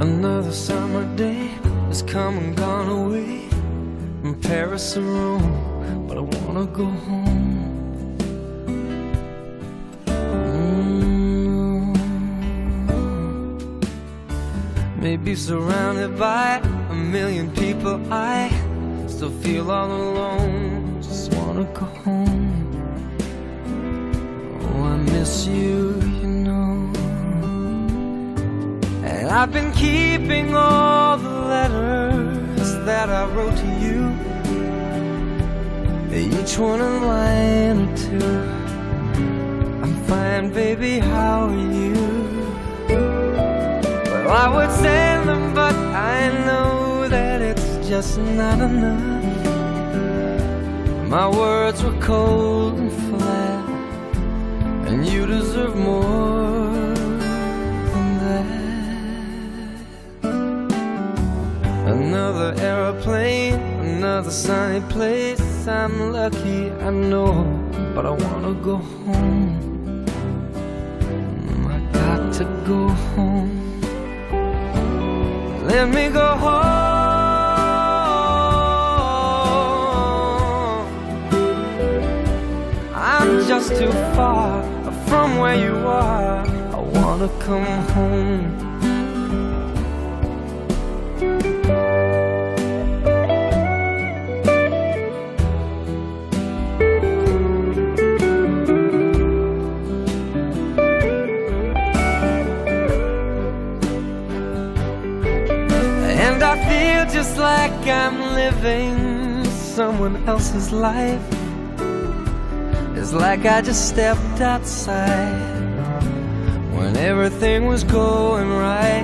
Another summer day has come and gone away, from Paris or Rome, but I wanna go home. Maybe surrounded by a million people, I still feel all alone. Just wanna go home. Oh, I miss you, you know. And I've been keeping all the letters that I wrote to you, each one a line or two. I'm fine, baby, how are you? Well, I would send them, but I know that it's just not enough. My words were cold and flat, and you deserve more than that. Another airplane, another sunny place. I'm lucky, I know, but I wanna go home. I got to go home. Let me go home. I'm just too far from where you are. I wanna come home. And I feel just like I'm living someone else's life. It's like I just stepped outside when everything was going right.